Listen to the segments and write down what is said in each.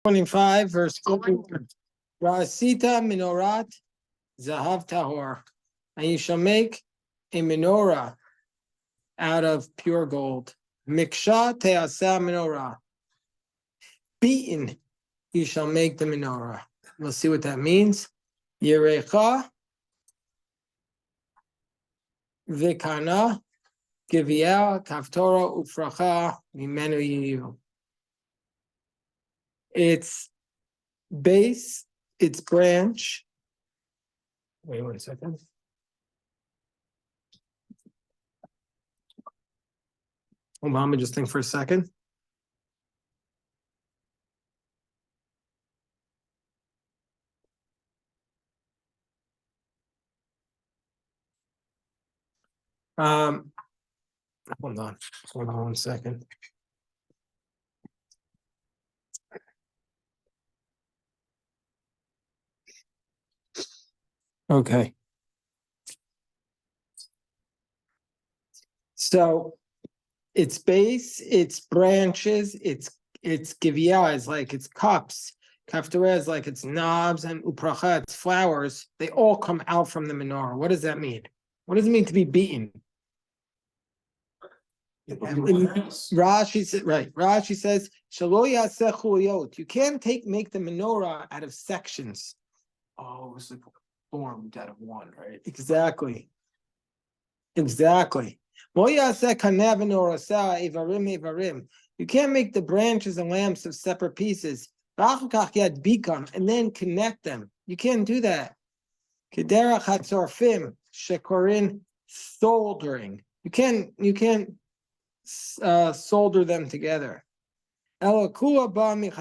25, verse 4. Rasita minorat zahav tahor. And you shall make a menorah out of pure gold. Miksha te'asa menorah. Beaten, you shall make the menorah. We'll see what that means. Yerecha v'kana givia kaftora ufracha mimenu yiyu. Its base, its branch. Wait 1 second. Hold on, let me just think for a second. Hold on 1 second. Okay. So its base, its branches, its givia is like its cups, kaftera is like its knobs, and upracha, its flowers. They all come out from the menorah. What does that mean? What does it mean to be beaten? Rashi says, right. Rashi says, "Shalo yaseh chuliyot." You can't make the menorah out of sections. Oh, it's like formed out of one, right? Exactly. You can't make the branches and lamps of separate pieces and then connect them. You can't do that. Soldering. You can't solder them together. Everything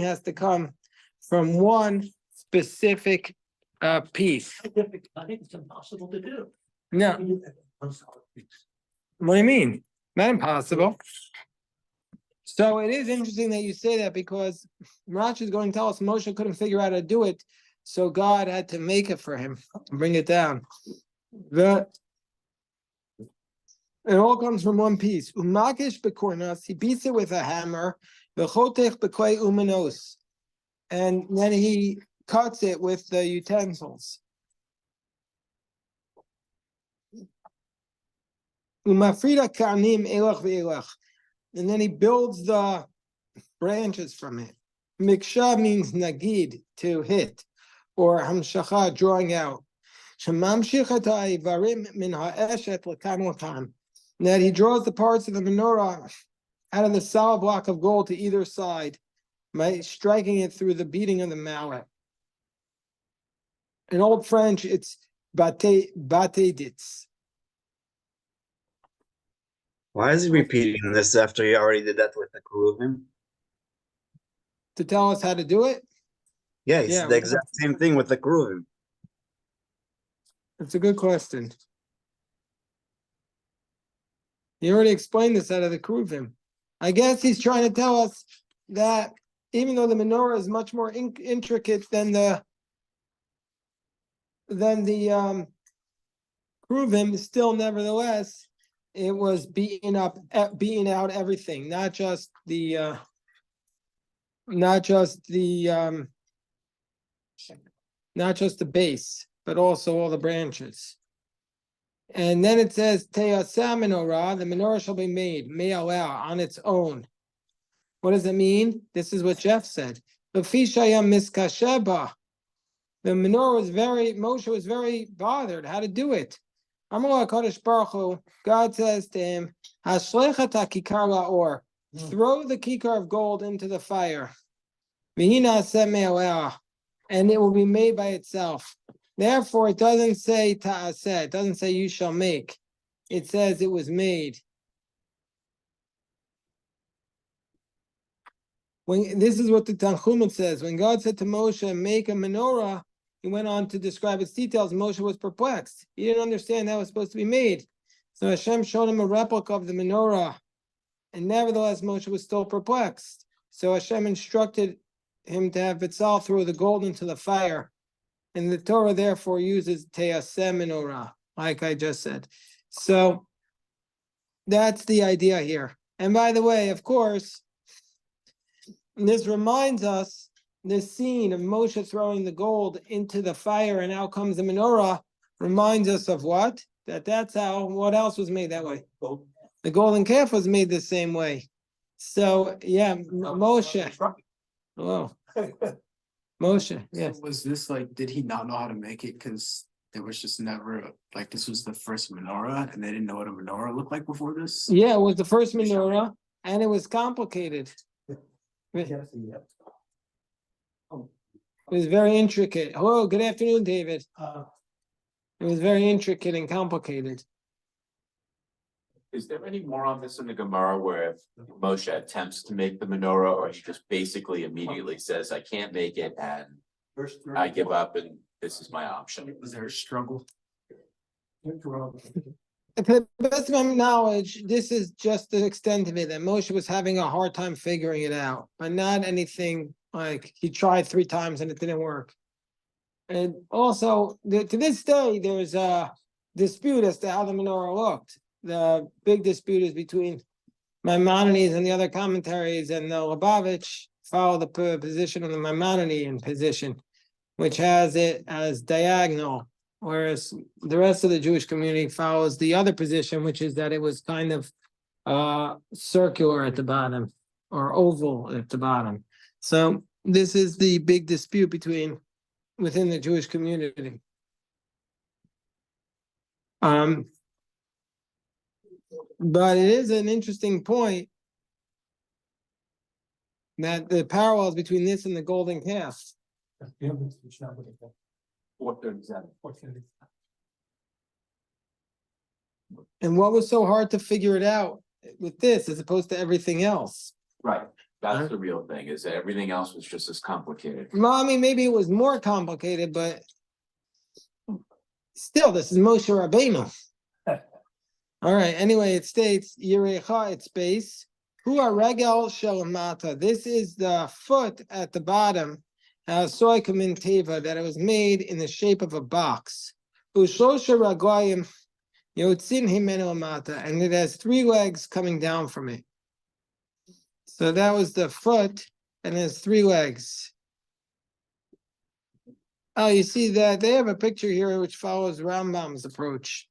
has to come from one specific piece. I think it's impossible to do. No. What do you mean? Not impossible. So it is interesting that you say that, because Rashi is going to tell us Moshe couldn't figure out how to do it, so God had to make it for him and bring it down. It all comes from one piece. Umakish bekornas, he beats it with a hammer. V'chotech beklei umenos, and then he cuts it with the utensils. Umafrida kanim elach ve'elach, and then he builds the branches from it. Miksha means nagid, to hit, or hamshacha, drawing out. Shemamshich ha'ivarim min ha'eshet l'kan l'kan, that he draws the parts of the menorah out of the solid block of gold to either side, by striking it through the beating of the mallet. In Old French, it's batedits. Why is he repeating this after he already did that with the Keruvim? To tell us how to do it? Yeah, it's the exact same thing with the Keruvim. That's a good question. He already explained this out of the Keruvim. I guess he's trying to tell us that even though the menorah is much more intricate than the Keruvim, still nevertheless it was beating out everything, not just the base, but also all the branches. And then it says, Te'aseh menorah, the menorah shall be made, me'aleh, on its own. What does it mean? This is what Jeff said. The menorah Moshe was very bothered how to do it. God says to him, throw the kikar of gold into the fire, and it will be made by itself. Therefore, it doesn't say ta'aseh, it doesn't say you shall make. It says it was made. This is what the Tanchumim says. When God said to Moshe, make a menorah, he went on to describe its details. Moshe was perplexed. He didn't understand how it was supposed to be made. So Hashem showed him a replica of the menorah. And nevertheless, Moshe was still perplexed. So Hashem instructed him to have Bitzal throw the gold into the fire. And the Torah therefore uses Te'aseh menorah, like I just said. So that's the idea here. And by the way, of course, And this reminds us, this scene of Moshe throwing the gold into the fire and out comes the menorah, reminds us of what? That's how, what else was made that way? The golden calf was made the same way. So, yeah, Moshe. Oh, Moshe, yes. Was this like, did he not know how to make it? Cause there was just never, like, this was the first menorah and they didn't know what a menorah looked like before this? Yeah, it was the first menorah and it was complicated. It was very intricate. Hello, good afternoon, David. It was very intricate and complicated. Is there any more on this in the Gemara where Moshe attempts to make the menorah, or he just basically immediately says, I can't make it and I give up and this is my option? Was there a struggle? To the best of my knowledge, this is just the extent of it, that Moshe was having a hard time figuring it out, but not anything like he tried 3 times and it didn't work. And also, to this day, there's a dispute as to how the menorah looked. The big dispute is between Maimonides and the other commentaries, and the Lubavitch follow the position of the Maimonidean position, which has it as diagonal, whereas the rest of the Jewish community follows the other position, which is that it was kind of circular at the bottom or oval at the bottom. So this is the big dispute within the Jewish community. But it is an interesting point that the parallels between this and the golden calf. And what was so hard to figure it out with this as opposed to everything else? Right, that's the real thing, is that everything else was just as complicated. Well, I mean, maybe it was more complicated, but still, this is Moshe Rabbeinu. All right, anyway, it states, Yerecha, its base. Hu regel shelamata. This is the foot at the bottom. Soikum in teva, that it was made in the shape of a box. Ushlosha raglayim yotzin himenu amata, and it has 3 legs coming down from it. So that was the foot, and it has 3 legs. Oh, you see that they have a picture here which follows Rambam's approach.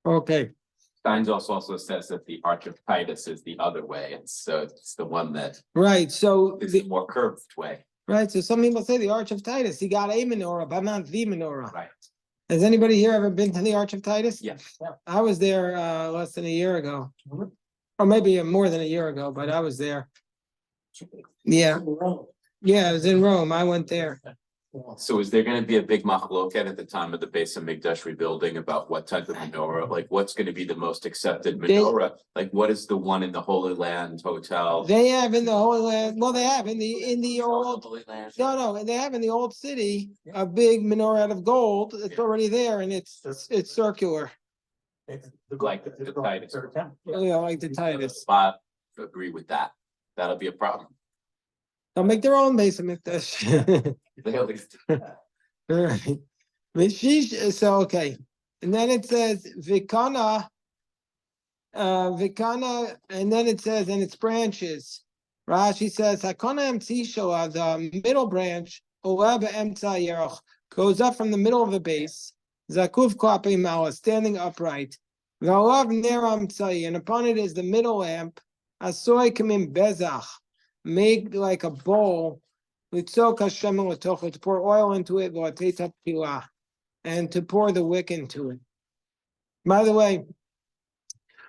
Okay. Steins also says that the Arch of Titus is the other way, and so it's the one that Right, so is the more curved way. right, so some people say the Arch of Titus, he got a menorah, but not the menorah. Right. Has anybody here ever been to the Arch of Titus? Yes. I was there less than a year ago. Or maybe more than a year ago, but I was there. Yeah. Yeah, I was in Rome. I went there. So is there gonna be a big machloket at the time of the Beis HaMikdash rebuilding about what type of menorah, like what's gonna be the most accepted menorah? Like what is the one in the Holy Land Hotel? They have in the Holy Land, well, they have in the old, Holy Land? no, they have in the old city a big menorah out of gold. It's already there and it's circular. Like the Titus. Yeah, like the Titus. Bob, agree with that. That'll be a problem. They'll make their own Beis HaMikdash. They at least- Alright. So, okay. And then it says Vikana. Vikana, and then it says, and its branches. Rashi says, Hakana Emtishoa, the middle branch, Oleb Emtza Yeroch, goes up from the middle of the base. Zakuf Klape Mala, standing upright. V'alav Ner Emtzai, and upon it is the middle lamp. Asoy Kamim Bezach, make like a bowl. To pour oil into it, and to pour the wick into it. By the way,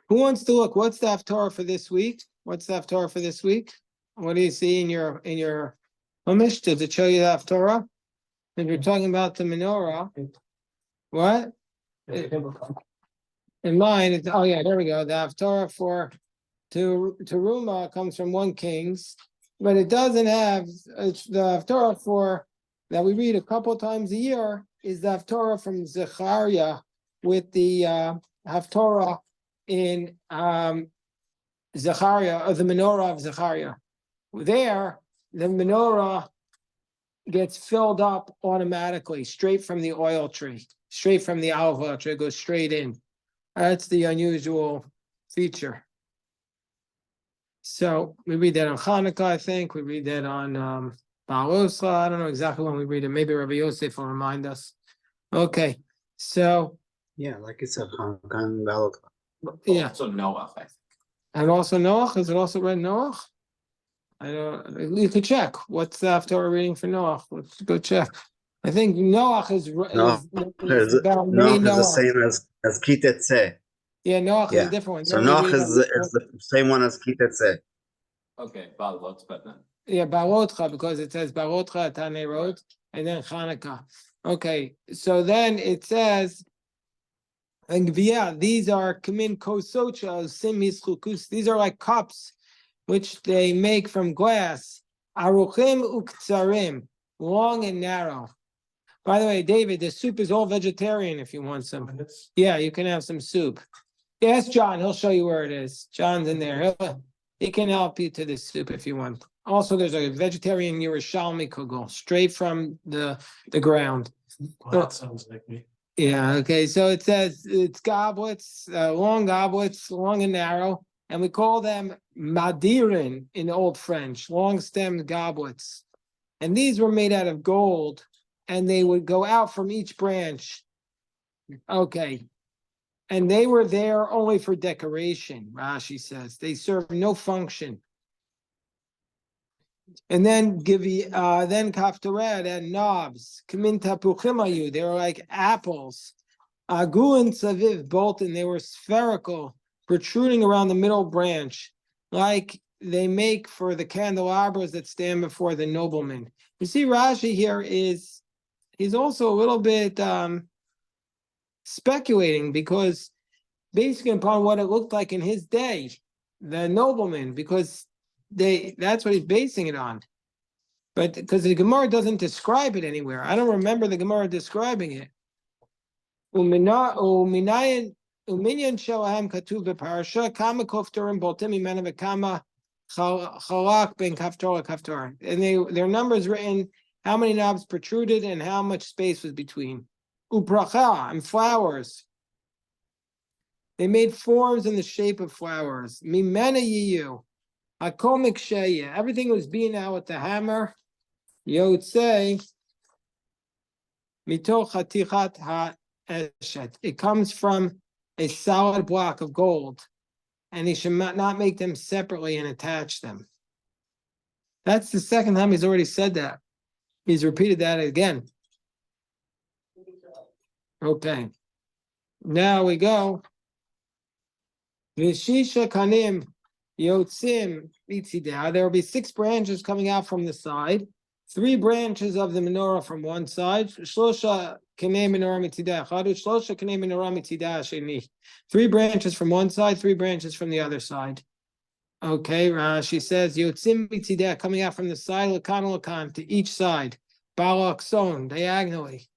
who wants to look? What's the Haftarah for this week? What's the Haftarah for this week? What do you see in your Chumash? Does it show you the Haftarah? If you're talking about the menorah, what? In mine, it's, oh yeah, there we go. The Haftarah for Terumah comes from 1 Kings. But it doesn't have, it's the Haftarah for that we read a couple times a year is the Haftarah from Zechariah with the Haftarah in Zechariah, or the menorah of Zechariah. There, the menorah gets filled up automatically, straight from the oil tree, straight from the olive oil tree, it goes straight in. That's the unusual feature. So we read that on Hanukkah, I think. We read that on Baal Osra. I don't know exactly when we read it. Maybe Rabbi Yosef will remind us. Okay, so Yeah, like you said, Hanukkah and Balak. yeah, So Noah, I think. and also Noach. Is it also read Noach? I don't. You could check. What's the Haftorah reading for Noach? Let's go check. I think Noach is about May Noach is the Noach. same as Kitetse. Yeah, Noach is a Yeah. different one. So Then we Noach read is the same one as Kitetse. Okay, Balot, but then. yeah, Barotcha, because it says Barotcha Tane Road, and then Hanukkah. Okay, so then it says, and yeah, these are kamin kosocha simis chukus. These are like cups, which they make from glass. Aruchim uktsarim, long and narrow. By the way, David, the soup is all vegetarian if you want some. Yeah, you can have some soup. Yes, John, he'll show you where it is. John's in there. He can help you to the soup if you want. Also, there's a vegetarian Yerushalmi kugel, straight from the ground. Well, that sounds like me. Yeah, okay, so it says it's goblets, long and narrow, and we call them madirin in Old French, long-stemmed goblets. And these were made out of gold, and they would go out from each branch. Okay. And they were there only for decoration, Rashi says. They serve no function. And then then kaftored and knobs, kaminta puchimayu, they were like apples. Agulin saviv bolton, they were spherical, protruding around the middle branch, like they make for the candelabras that stand before the nobleman. You see, Rashi here he's also a little bit speculating, because basically upon what it looked like in his day, the nobleman, because that's what he's basing it on. But because the Gemara doesn't describe it anywhere. I don't remember the Gemara describing it. Uminyan shalahem katuv beparasha kama koftorim boltim imena v'kama chalak ben kaftor kaftor. And their numbers written, how many knobs protruded and how much space was between. Upracha, and flowers. They made forms in the shape of flowers. Mimena yiyu, hakomik sheya. Everything was being out with the hammer. Yotzei mitoch hatichat ha'eshet. It comes from a solid block of gold, and he should not make them separately and attach them. That's the second time he's already said that. He's repeated that again. Okay. Now we go. Vishisha kanim yotzim mitzideh. There will be 6 branches coming out from the side. 3 branches of the menorah from one side. Shlosha kanei menorah mitzideh echad, shlosha kanei menorah mitzideh hasheni. 3 branches from one side, 3 branches from the other side. Okay, Rashi says yotzim mitzideh, coming out from the side, lakan to each side. Balak son, diagonally.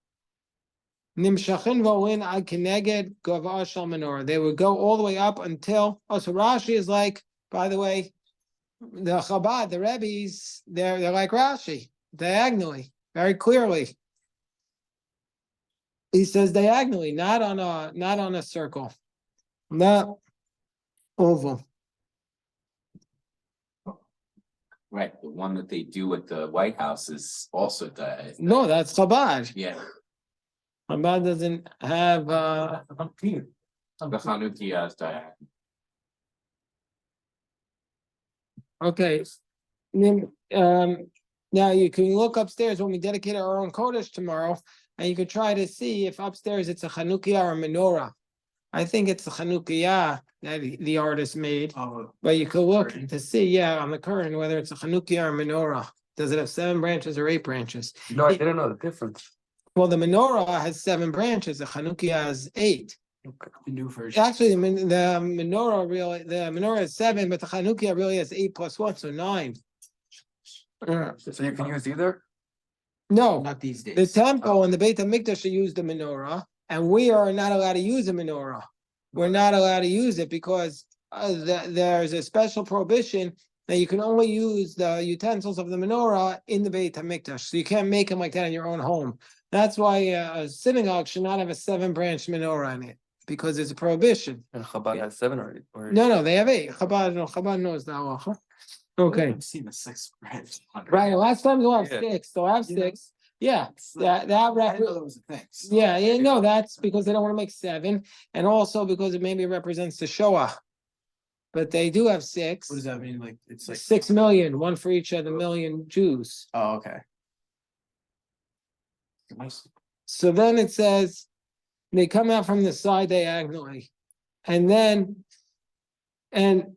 Nimshachin volin ad keneged gava shel menorah. They would go all the way up until. Oh, so Rashi is like, by the way, the Chabad, the Rebbe's, they're like Rashi, diagonally, very clearly. He says diagonally, not on a circle, not oval. Right, the one that they do at the White House is also No, that's Chabad. yeah, Chabad doesn't have the Chanukiah is diagonal. Okay. Now you can look upstairs when we dedicate our own Kodesh tomorrow, and you can try to see if upstairs it's a Chanukiah or a menorah. I think it's the Chanukiah that the artist made, but you could look to see, on the curtain, whether it's a Chanukiah or a menorah. Does it have 7 branches or 8 branches? No, I didn't know the difference. Well, the menorah has 7 branches. The Chanukiah has 8. The new version. Actually, the menorah is 7, but the Chanukiah really has 8 plus 1, so 9. So you can use either? No, Not these days. the temple and the Beit HaMikdash use the menorah, and we are not allowed to use a menorah. We're not allowed to use it because there's a special prohibition that you can only use the utensils of the menorah in the Beit HaMikdash. So you can't make them like that in your own home. That's why a synagogue should not have a 7-branch menorah in it. because it's a prohibition. And Chabad has 7 or No, they have 8. Chabad knows the halacha. Okay, I've seen the 6th branch. right, last time they'll have Yeah. 6, they'll have You know? 6. Yeah, that I didn't know that was a thing. yeah, no, that's because they don't want to make 7, and also because it maybe represents the Shoah. But they do have 6. What does that mean? Like, it's like. 6 million, one for each of the million Jews. Oh, okay. Nice. So then it says, they come out from the side diagonally. And then, and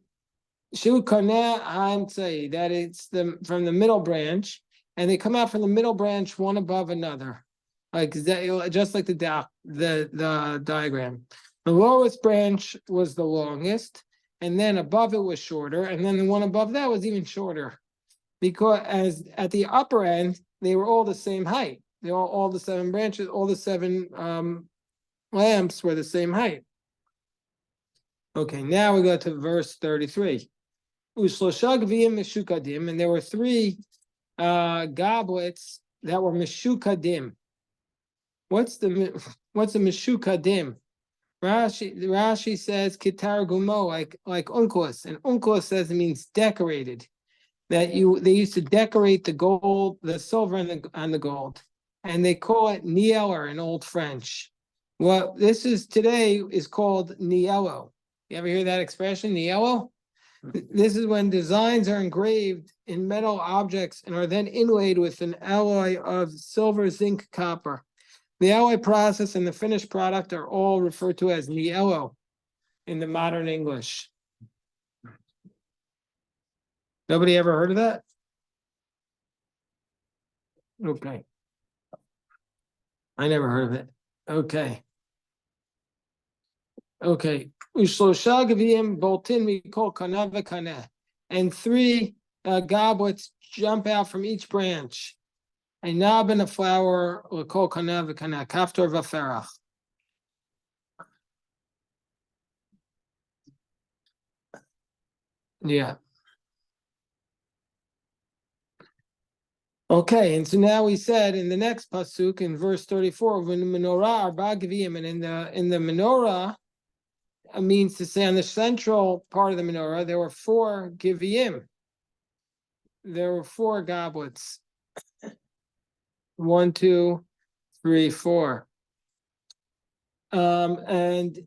Shu Kaneh Hamtzai, that it's from the middle branch, and they come out from the middle branch one above another. Like just like the diagram. The lowest branch was the longest, and then above it was shorter, and then the one above that was even shorter. Because as at the upper end, they were all the same height. They all the 7 branches, all the 7 lamps were the same height. Okay, now we go to verse 33. Ushlosha gviyim meshukadim, and there were 3 goblets that were meshukadim. What's the meshukadim? Rashi says kitar gumo, like unkulas, and unkulas says it means decorated. That they used to decorate the gold, the silver, and the gold, and they call it nieler in Old French. What this is today is called niello. You ever hear that expression, niello? This is when designs are engraved in metal objects and are then inlaid with an alloy of silver, zinc, copper. The alloy process and the finished product are all referred to as niello in the modern English. Nobody ever heard of that? Okay. I never heard of it. Okay. Okay. Ushlosha gaviyim boltin we call kana v'kaneh, and 3 goblets jump out from each branch. A knob and a flower we call kana v'kaneh, kaftor v'ferach. Yeah. Okay, and so now we said in the next pasuk in verse 34, when the menorah arba gaviyim, and in the menorah, means to say on the central part of the menorah there were 4 giviyim. There were 4 goblets. 1, 2, 3, 4. And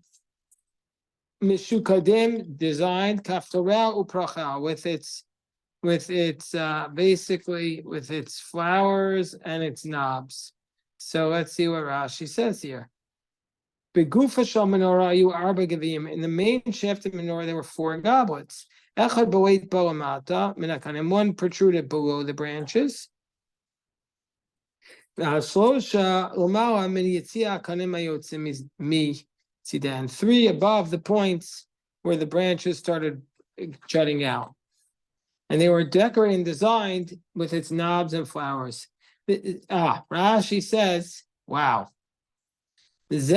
mishukadim designed kaftorah upracha with its basically with its flowers and its knobs. So let's see what Rashi says here. Begufa shel menorah you arba gavim. In the main shaft of the menorah there were 4 goblets. Echad b'leit bo'amata minakan, and 1 protruded below the branches. Shlosha l'mala min yitzia kanim hayotzim mi tzidan. 3 above the points where the branches started jutting out. And they were decorated and designed with its knobs and flowers. Rashi says, wow. This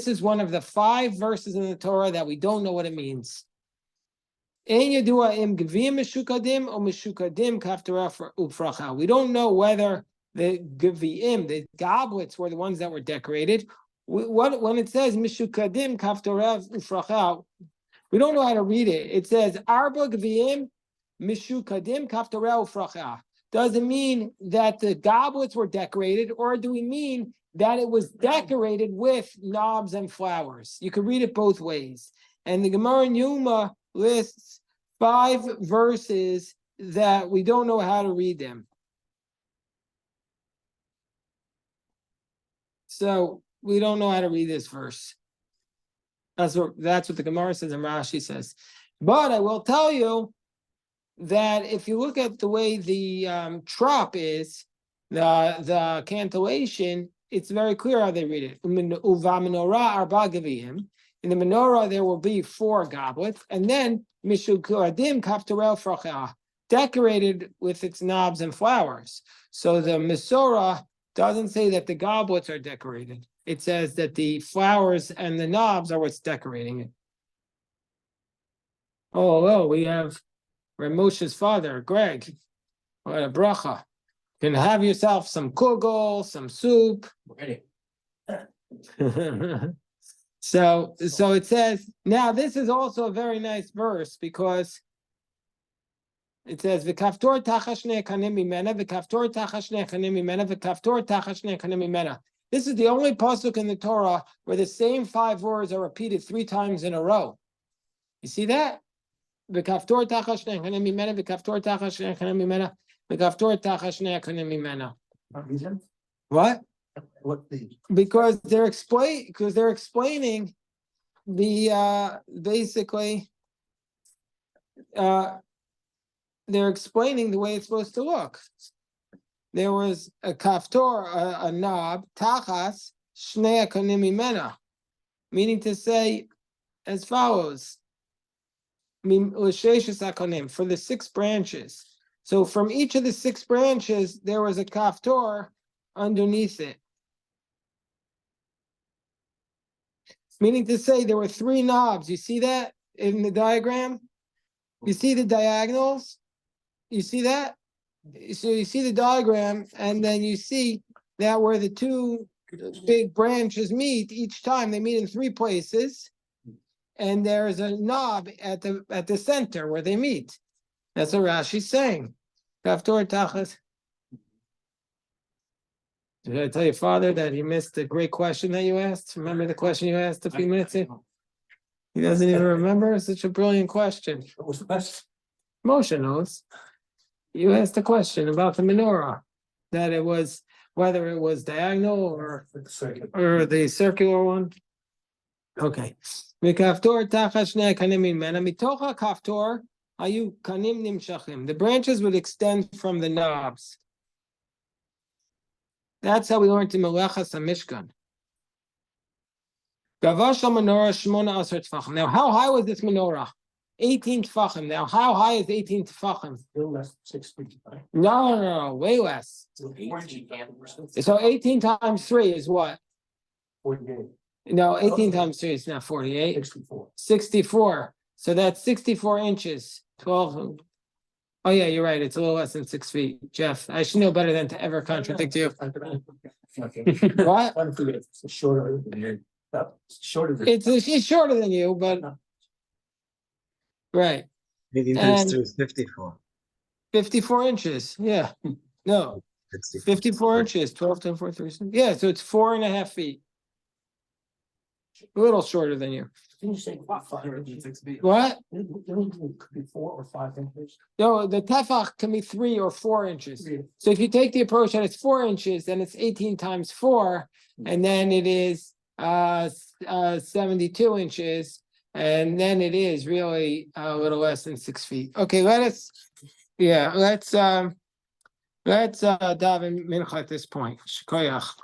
is one of the 5 verses in the Torah that we don't know what it means. We don't know whether the gevim, the goblets, were the ones that were decorated. When it says mishukadim kaftorah ufracha, we don't know how to read it. It says arba gevim mishukadim kaftorah ufracha. Does it mean that the goblets were decorated, or do we mean that it was decorated with knobs and flowers? You could read it both ways. And the Gemara in Yuma lists 5 verses that we don't know how to read them. So we don't know how to read this verse. That's what the Gemara says and Rashi says. But I will tell you that if you look at the way the trop is, the cantillation, it's very clear how they read it. Uva menorah arba gaviyim. In the menorah, there will be 4 goblets, and then mishukadim kaftorah fracha, decorated with its knobs and flowers. So the Mesorah doesn't say that the goblets are decorated. It says that the flowers and the knobs are what's decorating it. Oh, we have Ramosha's father, Greg. What a bracha. Can have yourself some kugel, some soup. Ready. So it says, now this is also a very nice verse because it says, "V'kaftor tachash shnei kanim mimena, v'kaftor tachash shnei kanim mimena, v'kaftor tachash shnei kanim mimena." This is the only pasuk in the Torah where the same 5 words are repeated 3 times in a row. You see that? V'kaftor tachash shnei kanim mimena, v'kaftor tachash shnei kanim mimena, v'kaftor tachash shnei kanim mimena. What? Because they're explaining the basically they're explaining the way it's supposed to look. There was a kaftor, a knob, tachas shnei kanim mimena, meaning to say as follows: l'sheshes hakonim, for the 6 branches. So from each of the 6 branches, there was a kaftor underneath it. Meaning to say there were 3 knobs. You see that in the diagram? You see the diagonals? You see that? So you see the diagram, and then you see that where the 2 big branches meet, each time they meet in 3 places, and there is a knob at the center where they meet. That's what Rashi's saying. Kaftor tachas. Did I tell your father that he missed a great question that you asked? Remember the question you asked a few minutes ago? He doesn't even remember. Such a brilliant question. What was the best? Moshe knows. You asked a question about the menorah, that it was whether it was diagonal or the circular one. Okay. Mikaftor tachash shnei kanim mimena mitocha kaftor hayu kanim nimshachim. The branches would extend from the knobs. That's how we learned in Melechas HaMishkan. Gavash menorah shmona asar tefachim. Now, how high was this menorah? 18 tefachim. Now, how high is 18 tefachim? Still less than 6 feet, right? No, way less. So 18 times 3 is what? 48. No, 18 times 3 is not 48. 64. 64. So that's 64 inches. 12. Oh, yeah, you're right. It's a little less than 6 feet. Jeff, I should know better than to ever contradict you. What? It's shorter than you. Shorter than. It's shorter than you, but right. 18 And- times 3 is 54. 54 inches. Yeah. No, 54 inches. 12 times 4, 3. Yeah, so it's 4.5 feet. A little shorter than you. Can you say 506 feet? What? Could be 4 or 5 inches. No, the tefach can be 3 or 4 inches. So if you take the approach that it's 4 inches, then it's 18 times 4, and then it is 72 inches, and then it is really a little less than 6 feet. Okay, let's daven mincha at this point. Shkoyach.